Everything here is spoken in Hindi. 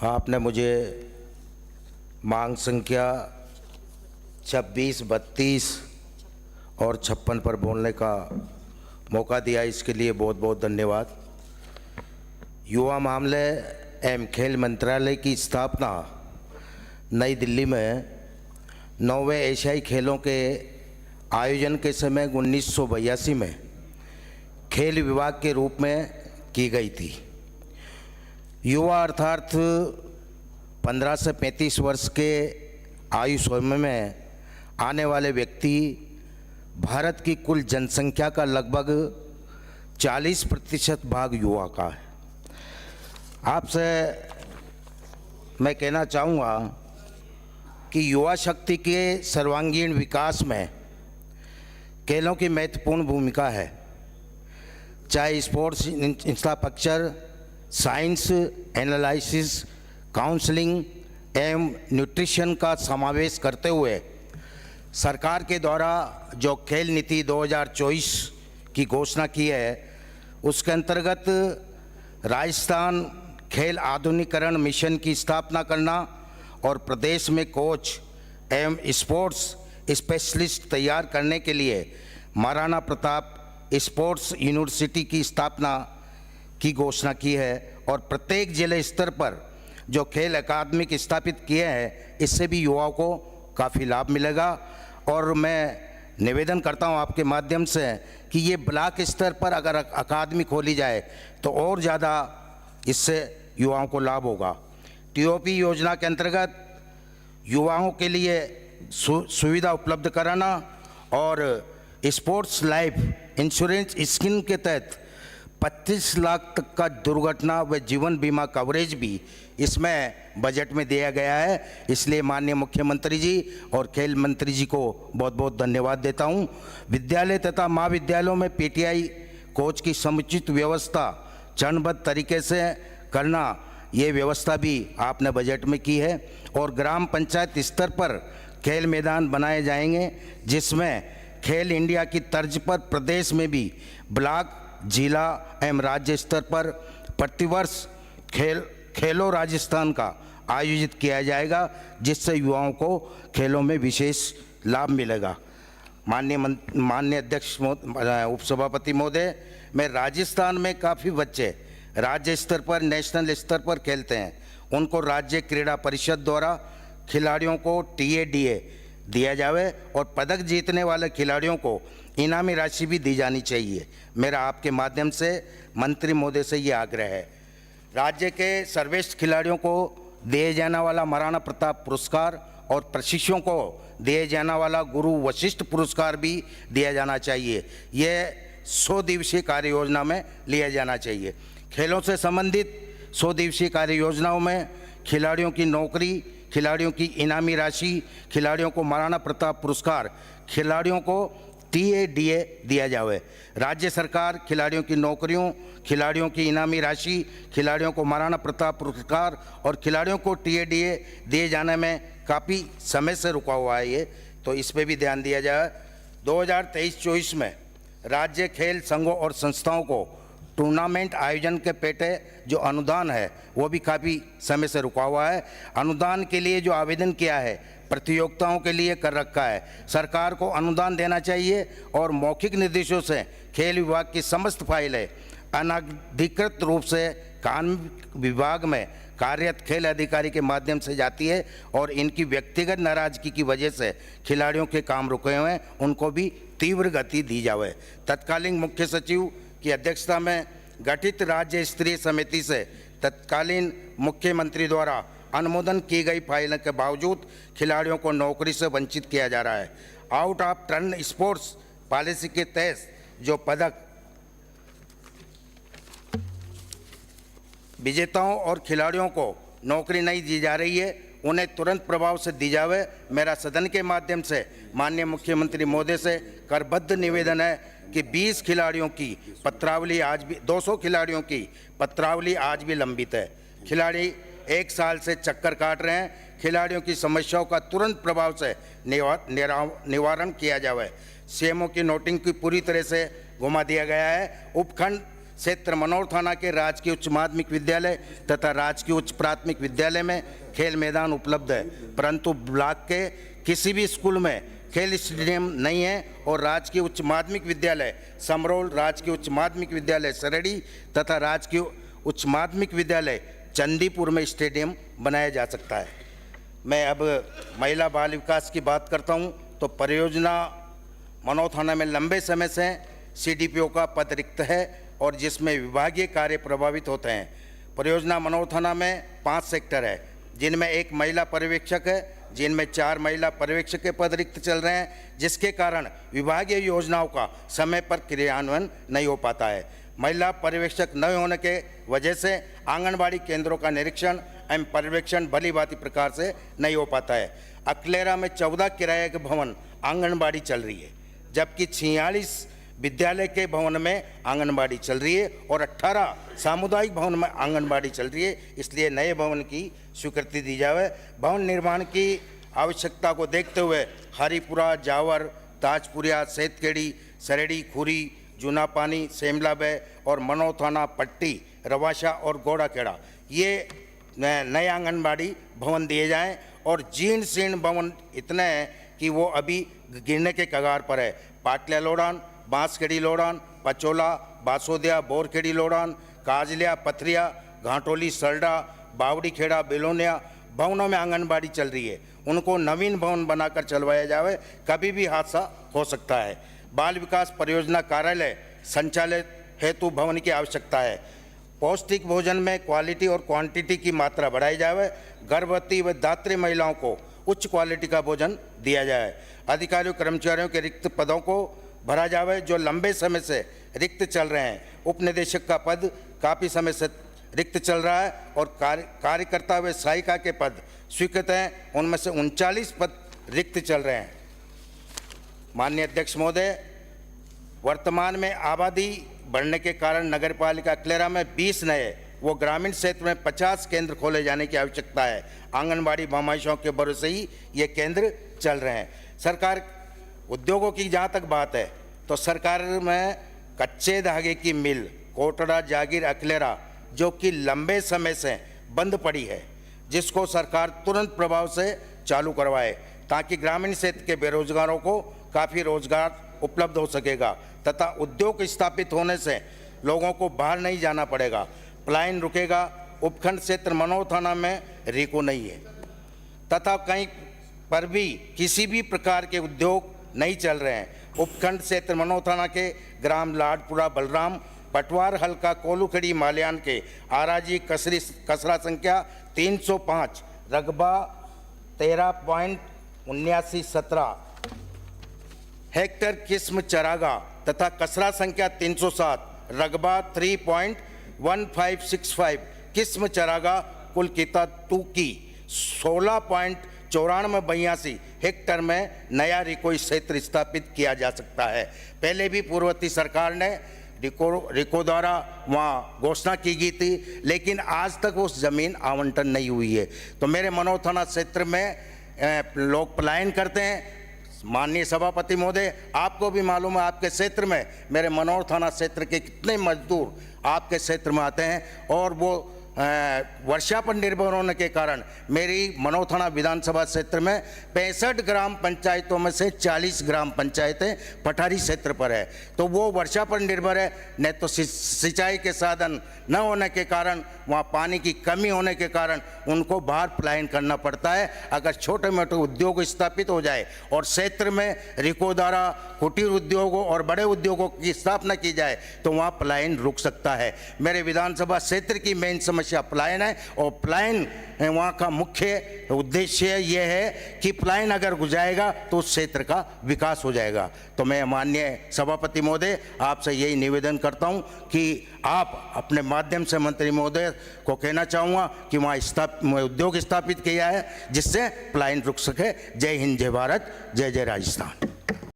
आपने मुझे मांग संख्या 26, 32 और 56 पर बोलने का मौका दिया, इसके लिए बहुत बहुत धन्यवाद। युवा मामले एवं खेल मंत्रालय की स्थापना नई दिल्ली में 9वें एशियाई खेलों के आयोजन के समय 1982 में खेल विभाग के रूप में की गई थी। युवा अर्थात 15 से 35 वर्ष के आयु समूह में आने वाले व्यक्ति भारत की कुल जनसंख्या का लगभग 40% भाग युवा का है। आपसे मैं कहना चाहूँगा कि युवा शक्ति के सर्वांगीण विकास में खेलों की महत्वपूर्ण भूमिका है। चाहे sports infrastructure, science, analysis, counselling एवं न्यूट्रिशन का समावेश करते हुए सरकार के द्वारा जो खेल नीति 2024 की घोषणा की है, उसके अंतर्गत राजस्थान खेल आधुनिकीकरण मिशन की स्थापना करना और प्रदेश में कोच एवं स्पोर्ट्स स्पेशलिस्ट तैयार करने के लिए महाराणा प्रताप स्पोर्ट्स यूनिवर्सिटी की स्थापना की घोषणा की है। और प्रत्येक जिले स्तर पर जो खेल अकादमी स्थापित किए हैं, इससे भी युवाओं को काफ़ी लाभ मिलेगा। और मैं निवेदन करता हूं आपके माध्यम से कि ये ब्लॉक स्तर पर अगर अकादमी खोली जाए तो और ज़्यादा इससे युवाओं को लाभ होगा। टीओपी योजना के अंतर्गत युवाओं के लिए सुविधा उपलब्ध कराना और स्पोर्ट्स लाइफ इंश्योरेंस स्कीम के तहत 25 लाख तक का दुर्घटना व जीवन बीमा कवरेज भी इसमें बजट में दिया गया है। इसलिए माननीय मुख्यमंत्री जी और खेल मंत्री जी को बहुत बहुत धन्यवाद देता हूं। विद्यालय तथा महाविद्यालयों में पीटीआई कोच की समुचित व्यवस्था चरणबद्ध तरीके से करना, ये व्यवस्था भी आपने बजट में की है। और ग्राम पंचायत स्तर पर खेल मैदान बनाए जाएंगे, जिसमें खेल इंडिया की तर्ज पर प्रदेश में भी ब्लॉक, जिला एवं राज्य स्तर पर प्रतिवर्ष खेलो राजस्थान का आयोजित किया जाएगा, जिससे युवाओं को खेलों में विशेष लाभ मिलेगा। माननीय अध्यक्ष उपसभापति महोदय, मैं राजस्थान में काफ़ी बच्चे राज्य स्तर पर, नेशनल स्तर पर खेलते हैं। उनको राज्य क्रीड़ा परिषद द्वारा खिलाड़ियों को टीएडीए दिया जाए और पदक जीतने वाले खिलाड़ियों को इनामी राशि भी दी जानी चाहिए। मेरा आपके माध्यम से मंत्री महोदय से ये आग्रह है। राज्य के सर्वश्रेष्ठ खिलाड़ियों को दिए जाने वाला महाराणा प्रताप पुरस्कार और प्रशिक्षुओं को दिए जाने वाला गुरु वशिष्ठ पुरस्कार भी दिया जाना चाहिए। ये 100 दिवसीय कार्य योजना में लिया जाना चाहिए। खेलों से संबंधित 100 दिवसीय कार्य योजनाओं में खिलाड़ियों की नौकरी, खिलाड़ियों की इनामी राशि, खिलाड़ियों को महाराणा प्रताप पुरस्कार, खिलाड़ियों को टीएडीए दिया जाए। राज्य सरकार खिलाड़ियों की नौकरियों, खिलाड़ियों की इनामी राशि, खिलाड़ियों को महाराणा प्रताप पुरस्कार और खिलाड़ियों को टीएडीए दिए जाने में काफ़ी समय से रुका हुआ है ये, तो इस पर भी ध्यान दिया जाए। 2023-24 में राज्य खेल संघों और संस्थाओं को टूर्नामेंट आयोजन के पेटे जो अनुदान है वो भी काफ़ी समय से रुका हुआ है। अनुदान के लिए जो आवेदन किया है प्रतियोगिताओं के लिए कर रखा है। सरकार को अनुदान देना चाहिए और मौखिक निर्देशों से खेल विभाग की समस्त फाइलें अनाधिकृत रूप से कानून विभाग में कार्यरत खेल अधिकारी के माध्यम से जाती है और इनकी व्यक्तिगत नाराजगी की वजह से खिलाड़ियों के काम रुके हुए हैं, उनको भी तीव्र गति दी जाए। तत्कालीन मुख्य सचिव की अध्यक्षता में गठित राज्य स्तरीय समिति से तत्कालीन मुख्यमंत्री द्वारा अनुमोदन की गई फाइलों के बावजूद खिलाड़ियों को नौकरी से वंचित किया जा रहा है। Out of turn sports policy के तहत जो पदक विजेताओं और खिलाड़ियों को नौकरी नहीं दी जा रही है, उन्हें तुरंत प्रभाव से दी जावे। मेरा सदन के माध्यम से माननीय मुख्यमंत्री महोदय से करबद्ध निवेदन है कि 20 खिलाड़ियों की पत्रावली आज भी 200 खिलाड़ियों की पत्रावली आज भी लंबित है। खिलाड़ी 1 साल से चक्कर काट रहे हैं। खिलाड़ियों की समस्याओं का तुरंत प्रभाव से निवारण किया जाए। सीएमओ की नोटिंग की पूरी तरह से घुमा दिया गया है। उपखंड क्षेत्र मनोर थाना के राजकीय उच्च माध्यमिक विद्यालय तथा राजकीय उच्च प्राथमिक विद्यालय में खेल मैदान उपलब्ध है, परंतु ब्लॉक के किसी भी स्कूल में खेल स्टेडियम नहीं है और राजकीय उच्च माध्यमिक विद्यालय समरोल, राजकीय उच्च माध्यमिक विद्यालय सरेडी तथा राजकीय उच्च माध्यमिक विद्यालय चंदीपुर में स्टेडियम बनाया जा सकता है। मैं अब महिला बाल विकास की बात करता हूं तो परियोजना मनोर थाना में लंबे समय से CDPO का पद रिक्त है और जिसमें विभागीय कार्य प्रभावित होते हैं। परियोजना मनोर थाना में 5 सेक्टर है, जिनमें 1 महिला पर्यवेक्षक है, जिनमें 4 महिला पर्यवेक्षक के पद रिक्त चल रहे हैं, जिसके कारण विभागीय योजनाओं का समय पर क्रियान्वयन नहीं हो पाता है। महिला पर्यवेक्षक न होने के वजह से आंगनबाड़ी केंद्रों का निरीक्षण एवं पर्यवेक्षण भली भांति प्रकार से नहीं हो पाता है। अकलेरा में 14 किराए के भवन आंगनबाड़ी चल रही है, जबकि 46 विद्यालय के भवन में आंगनबाड़ी चल रही है और 18 सामुदायिक भवन में आंगनबाड़ी चल रही है। इसलिए नए भवन की स्वीकृति दी जाए। भवन निर्माण की आवश्यकता को देखते हुए हरिपुरा, जावर, ताजपुरिया, सेतखेड़ी, सरेडी, खुरी, जूना पानी, सेमलाबे और मनोर थाना, पट्टी, रवाशा और गोड़ाखेड़ा ये नए आंगनबाड़ी भवन दिए जाएं और जीर्ण शीर्ण भवन इतने हैं कि वो अभी गिरने के कगार पर है। पाटल्या लोडान, बांसखेड़ी लोडान, पचोला, बासोदिया, बोरखेड़ी लोडान, काजलिया, पथरिया, घाटोली, सरडा, बावड़ी खेड़ा, बेलोनिया भवनों में आंगनबाड़ी चल रही है। उनको नवीन भवन बनाकर चलवाया जाए, कभी भी हादसा हो सकता है। बाल विकास परियोजना कार्यालय संचालित हेतु भवन की आवश्यकता है। पौष्टिक भोजन में क्वालिटी और क्वांटिटी की मात्रा बढ़ाई जाए। गर्भवती व दात्री महिलाओं को उच्च क्वालिटी का भोजन दिया जाए। अधिकारियों कर्मचारियों के रिक्त पदों को भरा जाए जो लंबे समय से रिक्त चल रहे हैं। उप निदेशक का पद काफ़ी समय से रिक्त चल रहा है और कार्यकर्ता व सहायिका के पद स्वीकृत हैं, उनमें से 39 पद रिक्त चल रहे हैं। माननीय अध्यक्ष महोदय, वर्तमान में आबादी बढ़ने के कारण नगरपालिका अकलेरा में 20 नए वो ग्रामीण क्षेत्र में 50 केंद्र खोले जाने की आवश्यकता है। आंगनबाड़ी भामाशाओं के भरोसे ही ये केंद्र चल रहे हैं। सरकार उद्योगों की जहाँ तक बात है तो सरकार में कच्चे धागे की मिल कोटड़ा जागीर अकलेरा जो कि लंबे समय से बंद पड़ी है, जिसको सरकार तुरंत प्रभाव से चालू करवाए ताकि ग्रामीण क्षेत्र के बेरोजगारों को काफ़ी रोजगार उपलब्ध हो सकेगा तथा उद्योग स्थापित होने से लोगों को बाहर नहीं जाना पड़ेगा। पलायन रुकेगा। उपखंड क्षेत्र मनोर थाना में रिको नहीं है तथा कहीं पर भी किसी भी प्रकार के उद्योग नहीं चल रहे हैं। उपखंड क्षेत्र मनोर थाना के ग्राम लाडपुरा, बलराम, पटवार, हल्का, कोलूखड़ी, माल्यान के आराजी कसरा संख्या 305, रकबा 13.7917 हेक्टर किस्म चरागा तथा कसरा संख्या 307, रकबा 3.1565 किस्म चरागा कुल किता 2 की 16.9482 हेक्टर में नया रिको क्षेत्र स्थापित किया जा सकता है। पहले भी पूर्ववर्ती सरकार ने रिको द्वारा वहाँ घोषणा की गई थी, लेकिन आज तक उस जमीन आवंटन नहीं हुई है। तो मेरे मनोर थाना क्षेत्र में लोग पलायन करते हैं। माननीय सभापति महोदय, आपको भी मालूम है आपके क्षेत्र में, मेरे मनोर थाना क्षेत्र के कितने मजदूर आपके क्षेत्र में आते हैं और वो वर्षा पर निर्भर होने के कारण मेरी मनोर थाना विधानसभा क्षेत्र में 65 ग्राम पंचायतों में से 40 ग्राम पंचायतें पठारी क्षेत्र पर है। तो वो वर्षा पर निर्भर है, न तो सिंचाई के साधन न होने के कारण, वहाँ पानी की कमी होने के कारण उनको बाहर पलायन करना पड़ता है। अगर छोटे मोटे उद्योग स्थापित हो जाए और क्षेत्र में रिको द्वारा कुटीर उद्योगों और बड़े उद्योगों की स्थापना की जाए तो वहाँ पलायन रुक सकता है। मेरे विधानसभा क्षेत्र की मेन समस्या पलायन है और पलायन वहाँ का मुख्य उद्देश्य यह है कि पलायन अगर गुजारेगा तो उस क्षेत्र का विकास हो जाएगा। तो मैं माननीय सभापति महोदय आपसे यही निवेदन करता हूँ कि आप अपने माध्यम से मंत्री महोदय को कहना चाहूँगा कि वहाँ उद्योग स्थापित किया है जिससे पलायन रुक सके। जय हिंद, जय भारत, जय जय राजस्थान।